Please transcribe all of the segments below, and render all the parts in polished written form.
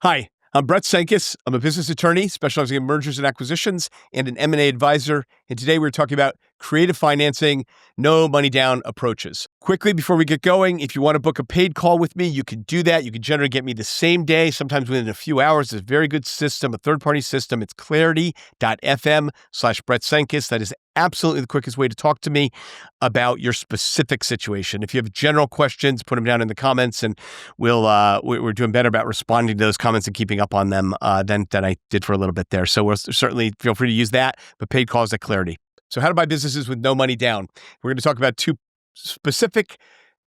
Hi, I'm Brett Cenkus. I'm a business attorney specializing in mergers and acquisitions and an M&A advisor. And today we're talking about creative financing, no money down approaches. Quickly, before we get going, if you want to book a paid call with me, you can do that. You can generally get me the same day, sometimes within a few hours. It's a very good system, a third-party system. It's clarity.fm/Brett Cenkus. That is absolutely the quickest way to talk to me about your specific situation. If you have general questions, put them down in the comments, and we're doing better about responding to those comments and keeping up on them than I did for a little bit there. So we'll certainly feel free to use that, but paid calls at Clarity. So how to buy businesses with no money down. We're going to talk about two specific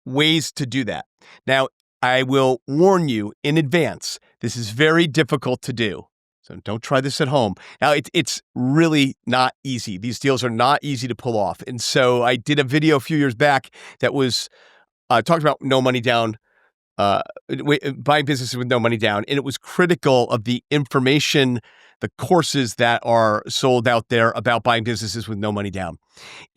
ways to do that. Now, I will warn you in advance, this is very difficult to do. So don't try this at home. Now, it's really not easy. These deals are not easy to pull off. And so I did a video a few years back that was talked about no money down, buying businesses with no money down. And it was critical of the information, the courses that are sold out there about buying businesses with no money down.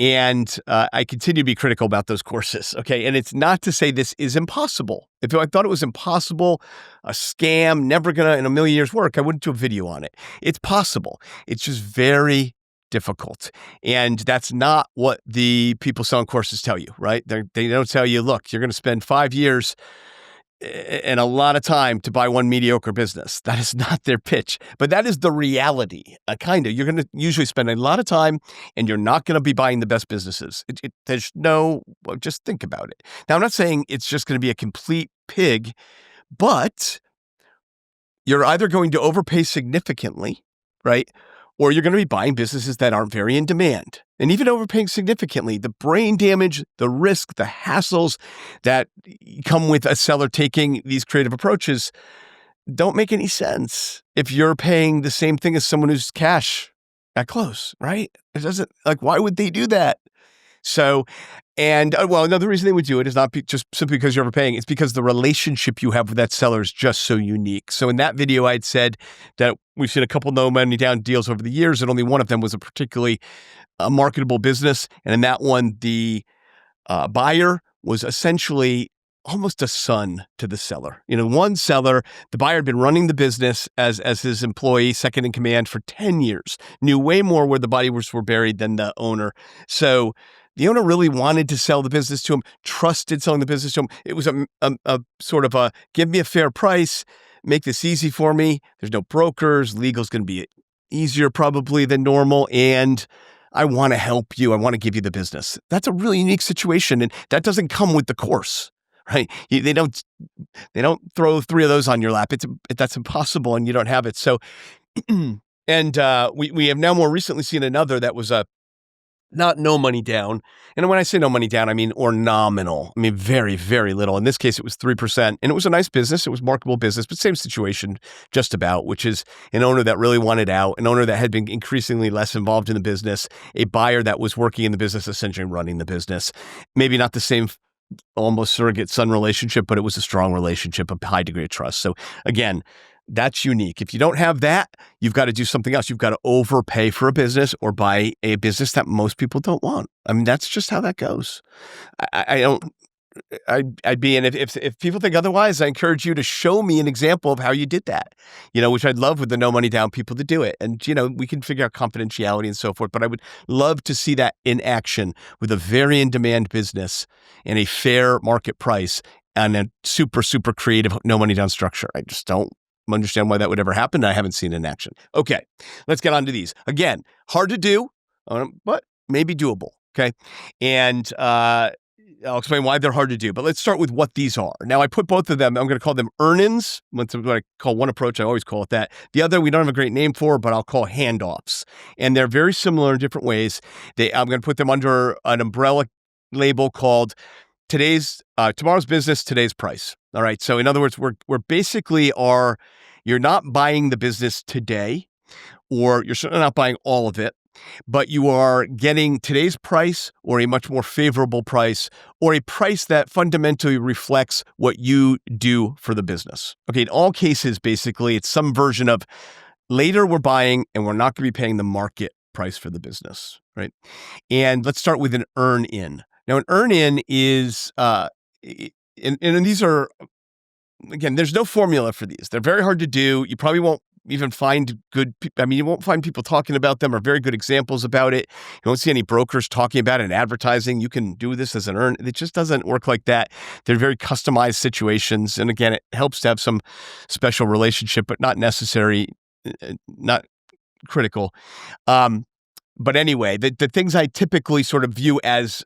And I continue to be critical about those courses. Okay. And it's not to say this is impossible. If I thought it was impossible, a scam, never going to in a million years work, I wouldn't do a video on it. It's possible. It's just very difficult. And that's not what the people selling courses tell you, right? They don't tell you, look, you're going to spend 5 years and a lot of time to buy one mediocre business. That is not their pitch, but that is the reality. You're going to usually spend a lot of time and you're not going to be buying the best businesses. Just think about it. Now, I'm not saying it's just going to be a complete pig, but you're either going to overpay significantly, right? Or you're going to be buying businesses that aren't very in demand. And even overpaying significantly, the brain damage, the risk, the hassles that come with a seller taking these creative approaches don't make any sense if you're paying the same thing as someone who's cash at close, right? It doesn't, why would they do that? So, another reason they would do it is not just simply because you're overpaying. It's because the relationship you have with that seller is just so unique. So in that video, I'd said that we've seen a couple no money down deals over the years, and only one of them was a particularly marketable business. And in that one, the buyer was essentially almost a son to the seller. One seller, the buyer had been running the business as his employee, second in command for 10 years, knew way more where the bodies were buried than the owner. So the owner really wanted to sell the business to him, trusted selling the business to him. It was a sort of a, give me a fair price, make this easy for me. There's no brokers. Legal's going to be easier probably than normal. And I want to help you. I want to give you the business. That's a really unique situation. And that doesn't come with the course, right? They don't throw 3 of those on your lap. That's impossible and you don't have it. So, we have now more recently seen another that was not no money down. And when I say no money down, I mean, or nominal. I mean, very, very little. In this case, it was 3%. And it was a nice business. It was marketable business, but same situation just about, which is an owner that really wanted out, an owner that had been increasingly less involved in the business, a buyer that was working in the business, essentially running the business. Maybe not the same almost surrogate son relationship, but it was a strong relationship, a high degree of trust. So again, that's unique. If you don't have that, you've got to do something else. You've got to overpay for a business or buy a business that most people don't want. I mean, that's just how that goes. And if people think otherwise, I encourage you to show me an example of how you did that, which I'd love with the no money down people to do it. And, we can figure out confidentiality and so forth, but I would love to see that in action with a very in-demand business and a fair market price and a super, super creative no money down structure. I just don't understand why that would ever happen. I haven't seen it in action. Okay, let's get on to these. Again, hard to do, but maybe doable. Okay, and I'll explain why they're hard to do, but let's start with what these are. Now, I put both of them, I'm going to call them earn-ins. What I call one approach, I always call it that. The other, we don't have a great name for, but I'll call handoffs. And they're very similar in different ways. I'm going to put them under an umbrella label called tomorrow's business, today's price. All right. So in other words, we're basically you're not buying the business today, or you're certainly not buying all of it, but you are getting today's price or a much more favorable price or a price that fundamentally reflects what you do for the business. Okay. In all cases, basically, it's some version of later we're buying and we're not going to be paying the market price for the business. Right. And let's start with an earn-in. Now, an earn-in is, and these are again, there's no formula for these. They're very hard to do. You probably won't even find you won't find people talking about them or very good examples about it. You won't see any brokers talking about it in advertising. You can do this as an earn. It just doesn't work like that. They're very customized situations. And again, it helps to have some special relationship, but not necessary, not critical. But anyway, the things I typically sort of view as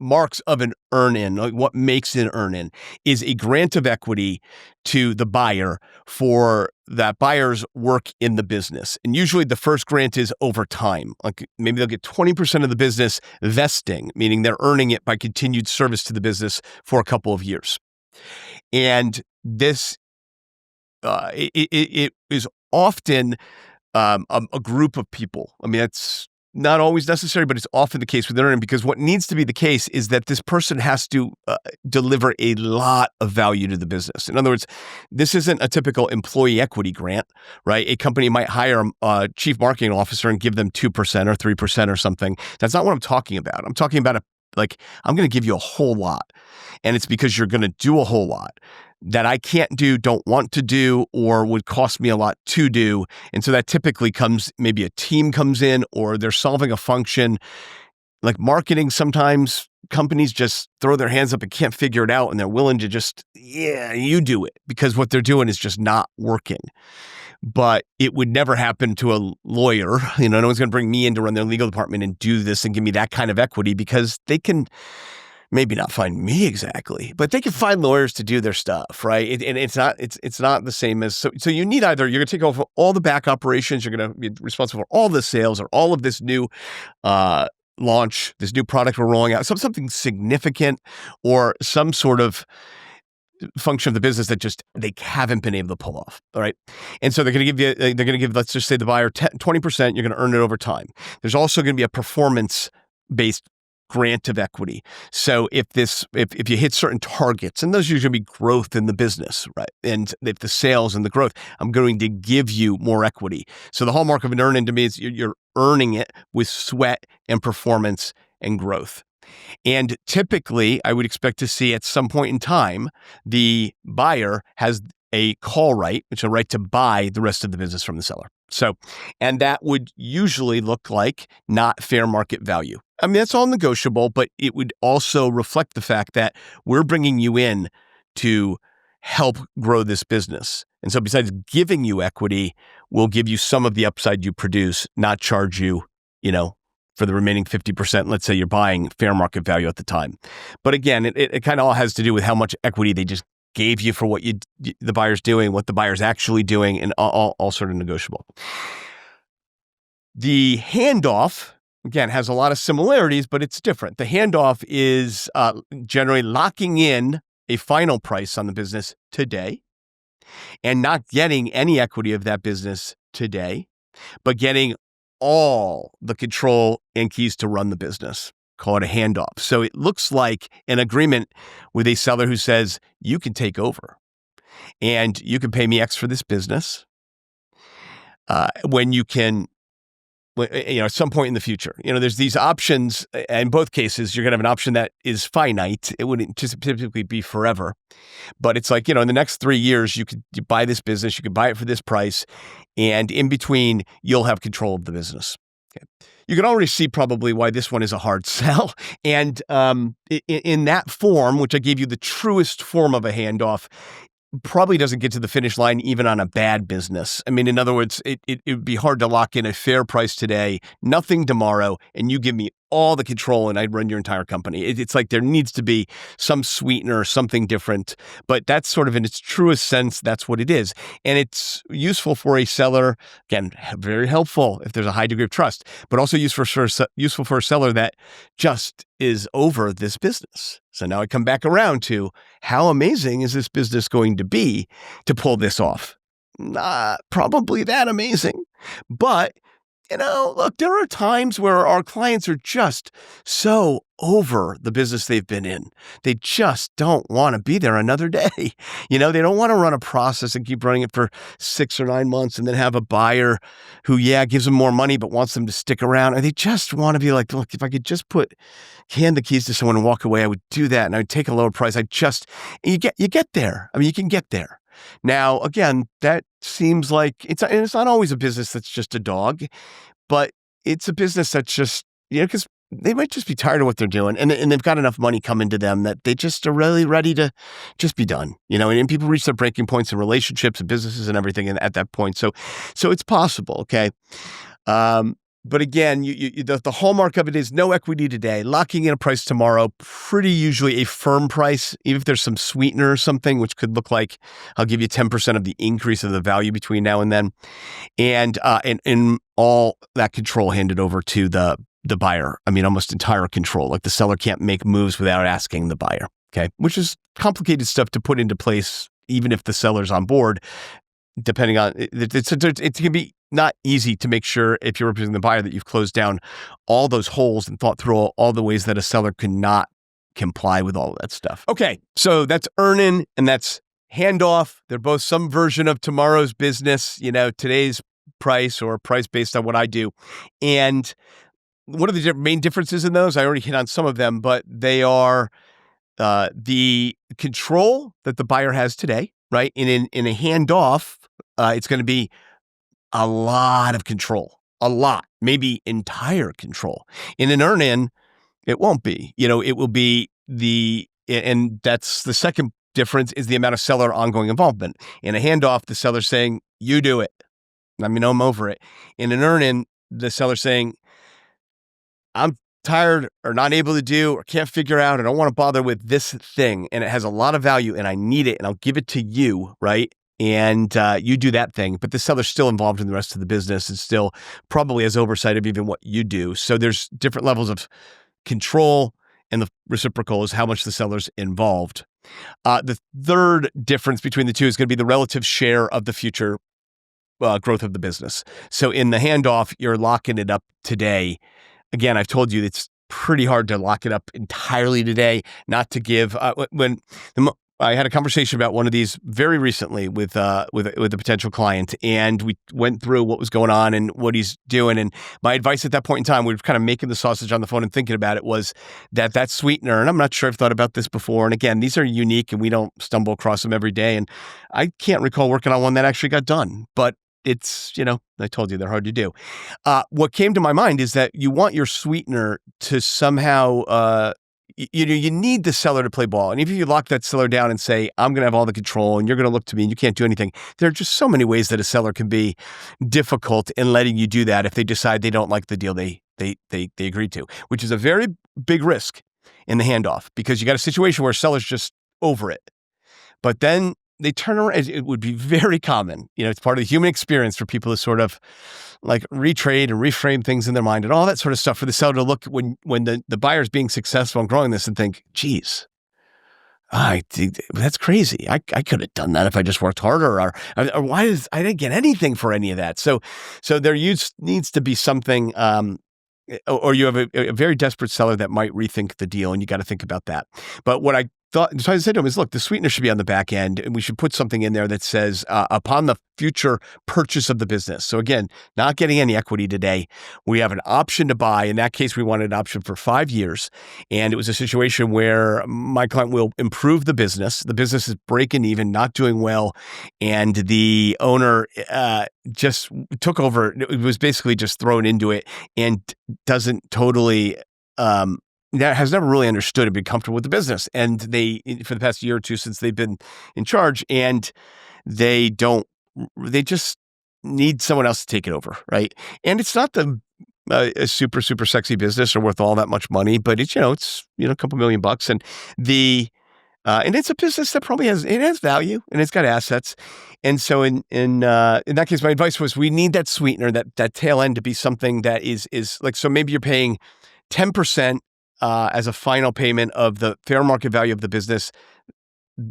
marks of an earn-in, like what makes an earn-in, is a grant of equity to the buyer for that buyer's work in the business. And usually the first grant is over time. Like maybe they'll get 20% of the business vesting, meaning they're earning it by continued service to the business for a couple of years. And this, it is often a group of people. I mean, that's not always necessary, but it's often the case with earning, because what needs to be the case is that this person has to deliver a lot of value to the business. In other words, this isn't a typical employee equity grant, right? A company might hire a chief marketing officer and give them 2% or 3% or something. That's not what I'm talking about. I'm talking about I'm going to give you a whole lot, and it's because you're going to do a whole lot that I can't do, don't want to do, or would cost me a lot to do. And so that typically comes, maybe a team comes in, or they're solving a function. Like marketing, sometimes companies just throw their hands up and can't figure it out, and they're willing to just, you do it, because what they're doing is just not working. But it would never happen to a lawyer. No one's going to bring me in to run their legal department and do this and give me that kind of equity, because they can maybe not find me exactly, but they can find lawyers to do their stuff, right? And it's not the same as, so you need either, you're going to take over all the back operations, you're going to be responsible for all the sales or all of this new launch, this new product we're rolling out, something significant, or some sort of function of the business that just they haven't been able to pull off. All right. And so they're going to give, let's just say the buyer 20%, you're going to earn it over time. There's also going to be a performance-based grant of equity. So if you hit certain targets, and those usually be growth in the business, right? And if the sales and the growth, I'm going to give you more equity. So the hallmark of an earn-in to me is you're earning it with sweat and performance and growth. And typically, I would expect to see at some point in time, the buyer has a call right, which is a right to buy the rest of the business from the seller. So, and that would usually look like not fair market value. I mean, that's all negotiable, but it would also reflect the fact that we're bringing you in to help grow this business. And so besides giving you equity, we'll give you some of the upside you produce, not charge you, for the remaining 50%. Let's say you're buying fair market value at the time. But again, it kind of all has to do with how much equity they just gave you for what the buyer's doing, what the buyer's actually doing, and all sort of negotiable. The handoff, again, has a lot of similarities, but it's different. The handoff is generally locking in a final price on the business today and not getting any equity of that business today, but getting all the control and keys to run the business. Call it a handoff. So it looks like an agreement with a seller who says, you can take over and you can pay me X for this business when you can, at some point in the future. There's these options. In both cases, you're going to have an option that is finite. It wouldn't typically be forever. But it's like, in the next 3 years, you buy this business, you can buy it for this price. And in between, you'll have control of the business. Okay. You can already see probably why this one is a hard sell. And in that form, which I gave you the truest form of a handoff, probably doesn't get to the finish line even on a bad business. I mean, in other words, it would be hard to lock in a fair price today, nothing tomorrow, and you give me all the control and I'd run your entire company. It's like there needs to be some sweetener, something different, but that's sort of in its truest sense, that's what it is. And it's useful for a seller, again, very helpful if there's a high degree of trust, but also useful for a seller that just is over this business. So now I come back around to how amazing is this business going to be to pull this off? Not probably that amazing, but Look, there are times where our clients are just so over the business they've been in. They just don't want to be there another day. They don't want to run a process and keep running it for 6 or 9 months and then have a buyer who, gives them more money, but wants them to stick around. And they just want to be like, look, if I could just hand the keys to someone and walk away, I would do that. And I would take a lower price. You get there. I mean, you can get there. Now, again, that seems like it's not always a business that's just a dog, but it's a business that's just, because they might just be tired of what they're doing and they've got enough money coming to them that they just are really ready to just be done, and people reach their breaking points in relationships and businesses and everything at that point. So it's possible. Okay. But again, the hallmark of it is no equity today, locking in a price tomorrow, pretty usually a firm price, even if there's some sweetener or something, which could look like I'll give you 10% of the increase of the value between now and then. And all that control handed over to the buyer. I mean, almost entire control. Like the seller can't make moves without asking the buyer. Okay. Which is complicated stuff to put into place, even if the seller's on board, depending on it can be not easy to make sure if you're representing the buyer that you've closed down all those holes and thought through all the ways that a seller could not comply with all of that stuff. Okay, so that's earn-in and that's handoff. They're both some version of tomorrow's business, today's price or price based on what I do. And one of the main differences in those, I already hit on some of them, but they are the control that the buyer has today, right? In a handoff, it's going to be a lot of control, maybe entire control. In an earn-in, it won't be. It will be and that's the second difference is the amount of seller ongoing involvement. In a handoff, the seller's saying, you do it. I'm over it. In an earn-in, the seller's saying, I'm tired or not able to do or can't figure out, and I don't want to bother with this thing, and it has a lot of value and I need it and I'll give it to you, right? And you do that thing, but the seller's still involved in the rest of the business and still probably has oversight of even what you do. So there's different levels of control, and the reciprocal is how much the seller's involved. The third difference between the two is going to be the relative share of the future growth of the business. So in the handoff, you're locking it up today. Again, I've told you it's pretty hard to lock it up entirely today, not to give I had a conversation about one of these very recently with a potential client, and we went through what was going on and what he's doing. And my advice at that point in time, we were kind of making the sausage on the phone and thinking about it, was that sweetener. And I'm not sure I've thought about this before. And again, these are unique and we don't stumble across them every day. And I can't recall working on one that actually got done, but it's, I told you they're hard to do. What came to my mind is that you want your sweetener to somehow, you need the seller to play ball. And if you lock that seller down and say, I'm going to have all the control and you're going to look to me and you can't do anything, there are just so many ways that a seller can be difficult in letting you do that if they decide they don't like the deal they agreed to, which is a very big risk in the handoff, because you got a situation where a seller's just over it. But then they turn around. It would be very common. It's part of the human experience for people to sort of like retrade and reframe things in their mind and all that sort of stuff, for the seller to look when the buyer's being successful and growing this and think, geez, that's crazy. I could have done that if I just worked harder, or why I didn't get anything for any of that. So there needs to be something, or you have a very desperate seller that might rethink the deal, and you got to think about that. But what I so I said to him is, look, the sweetener should be on the back end, and we should put something in there that says, upon the future purchase of the business. So again, not getting any equity today, we have an option to buy. In that case, we wanted an option for 5 years. And it was a situation where my client will improve the business. The business is breaking even, not doing well. And the owner just took over. It was basically just thrown into it and doesn't totally that has never really understood and been comfortable with the business. And they, for the past year or two since they've been in charge, and they just need someone else to take it over, right? And it's not a super, super sexy business or worth all that much money, but it's a couple $1 million. And it's a business that probably has value and it's got assets. And so in that case, my advice was, we need that sweetener, that tail end, to be something that is like, so maybe you're paying 10% as a final payment of the fair market value of the business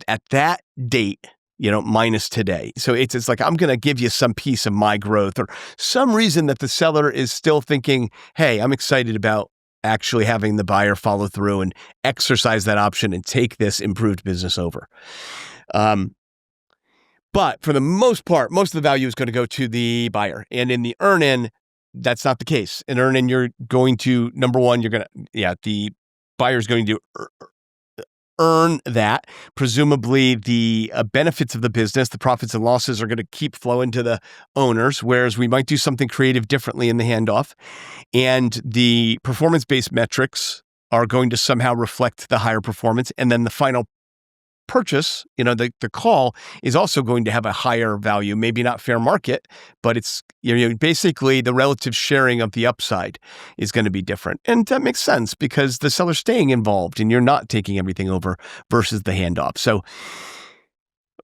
at that date. minus today. So it's like, I'm going to give you some piece of my growth or some reason that the seller is still thinking, hey, I'm excited about actually having the buyer follow through and exercise that option and take this improved business over. But for the most part, most of the value is going to go to the buyer. And in the earn-in, that's not the case. In earn-in, you're going to, number one, the buyer's going to earn that. Presumably, the benefits of the business, the profits and losses are going to keep flowing to the owners, whereas we might do something creative differently in the handoff. And the performance-based metrics are going to somehow reflect the higher performance. And then the final purchase, the call is also going to have a higher value, maybe not fair market, but it's basically the relative sharing of the upside is going to be different. And that makes sense because the seller's staying involved and you're not taking everything over versus the handoff. So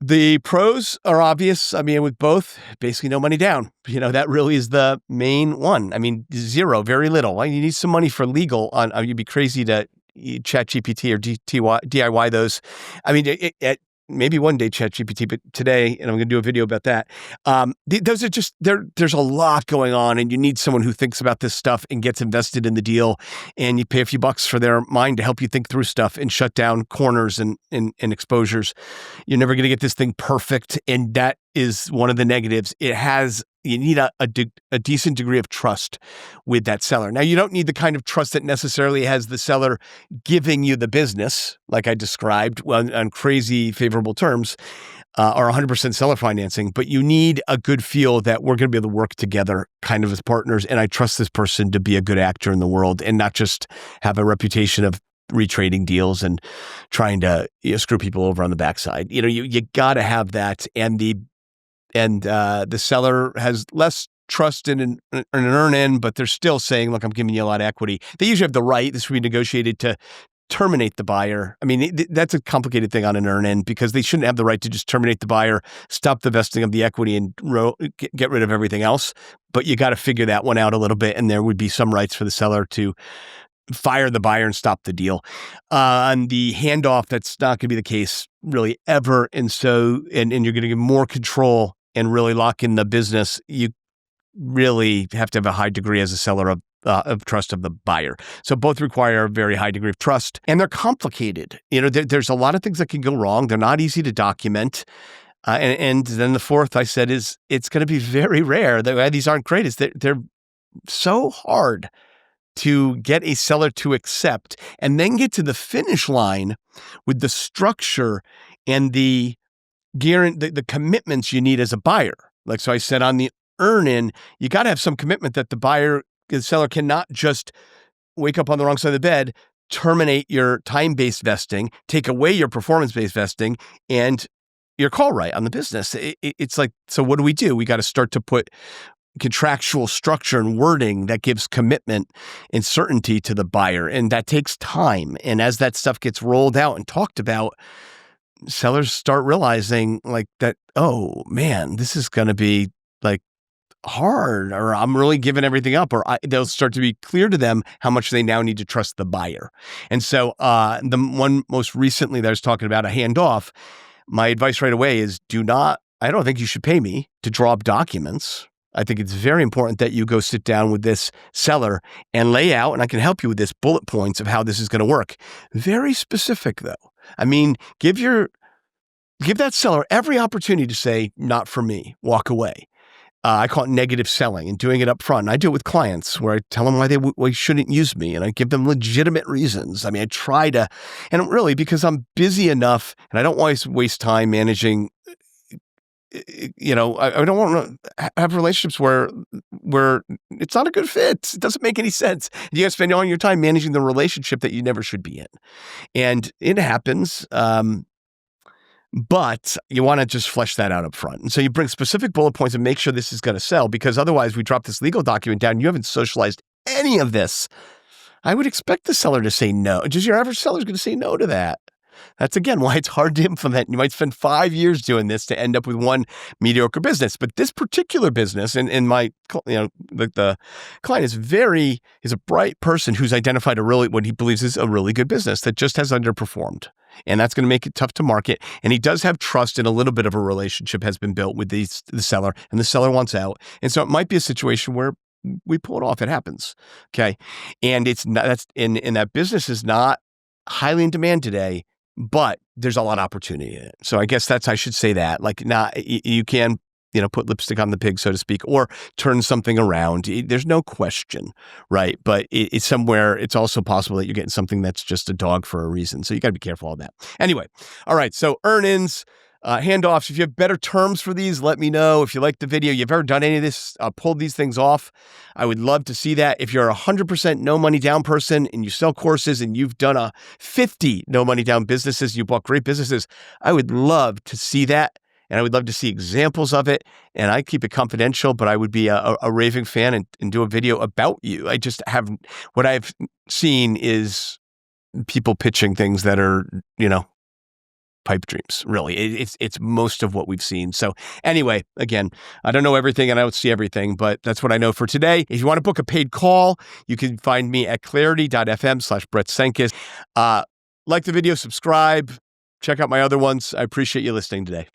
the pros are obvious. I mean, with both, basically no money down. That really is the main one. I mean, zero, very little. You need some money for legal. You'd be crazy to ChatGPT or DIY those. I mean, maybe one day ChatGPT, but today, and I'm going to do a video about that. Those are just, there's a lot going on, and you need someone who thinks about this stuff and gets invested in the deal, and you pay a few bucks for their mind to help you think through stuff and shut down corners and exposures. You're never going to get this thing perfect, and that is one of the negatives. You need a decent degree of trust with that seller. Now, you don't need the kind of trust that necessarily has the seller giving you the business, like I described, on crazy favorable terms, or 100% seller financing, but you need a good feel that we're going to be able to work together kind of as partners, and I trust this person to be a good actor in the world and not just have a reputation of retrading deals and trying to screw people over on the backside. You got to have that, and the seller has less trust in an earn-in, but they're still saying, look, I'm giving you a lot of equity. They usually have the right, this will be negotiated, to terminate the buyer. I mean, that's a complicated thing on an earn-in because they shouldn't have the right to just terminate the buyer, stop the vesting of the equity, and get rid of everything else. But you got to figure that one out a little bit, and there would be some rights for the seller to fire the buyer and stop the deal. On the handoff, that's not going to be the case really ever. And so, and you're going to get more control and really lock in the business. You really have to have a high degree as a seller of trust of the buyer. So both require a very high degree of trust, and they're complicated. There's a lot of things that can go wrong. They're not easy to document. And then the fourth I said is it's going to be very rare. These aren't great. They're so hard to get a seller to accept and then get to the finish line with the structure and the commitments you need as a buyer. Like, so I said on the earn-in, you got to have some commitment that the seller cannot just wake up on the wrong side of the bed, terminate your time-based vesting, take away your performance-based vesting, and your call right on the business. It's like, so what do? We got to start to put contractual structure and wording that gives commitment and certainty to the buyer. And that takes time. And as that stuff gets rolled out and talked about, sellers start realizing like that, oh man, this is going to be like hard, or I'm really giving everything up, or they'll start to be clear to them how much they now need to trust the buyer. And so the one most recently that I was talking about, a handoff, my advice right away is I don't think you should pay me to draw up documents. I think it's very important that you go sit down with this seller and lay out, and I can help you with this, bullet points of how this is going to work. Very specific though. I mean, give that seller every opportunity to say, not for me, walk away. I call it negative selling and doing it up front. And I do it with clients where I tell them why they shouldn't use me, and I give them legitimate reasons. I mean, I try to, and really because I'm busy enough and I don't want to waste time managing, I don't want to have relationships where it's not a good fit. It doesn't make any sense. You got to spend all your time managing the relationship that you never should be in. And it happens. But you want to just flesh that out up front. And so you bring specific bullet points and make sure this is going to sell, because otherwise we drop this legal document down. You haven't socialized any of this. I would expect the seller to say no. Just your average seller is going to say no to that. That's, again, why it's hard to implement. You might spend 5 years doing this to end up with one mediocre business. But this particular business, and my, the client is a bright person who's identified what he believes is a really good business that just has underperformed. And that's going to make it tough to market. And he does have trust, and a little bit of a relationship has been built with the seller, and the seller wants out. And so it might be a situation where we pull it off. It happens. Okay. And it's not, and that business is not highly in demand today, but there's a lot of opportunity in it. So I guess I should say that, like, now you can, put lipstick on the pig, so to speak, or turn something around. There's no question, right? But it's somewhere, it's also possible that you're getting something that's just a dog for a reason. So you got to be careful of that. Anyway. All right. So earn-ins, handoffs. If you have better terms for these, let me know. If you like the video, you've ever done any of this, pulled these things off, I would love to see that. If you're a 100% no money down person and you sell courses and you've done 50 no money down businesses, you bought great businesses, I would love to see that. And I would love to see examples of it. And I keep it confidential, but I would be a raving fan and do a video about you. I just haven't, what I've seen is people pitching things that are, pipe dreams, really. It's most of what we've seen. So anyway, again, I don't know everything and I don't see everything, but that's what I know for today. If you want to book a paid call, you can find me at clarity.fm/Brett Cenkus. Like the video, subscribe, check out my other ones. I appreciate you listening today.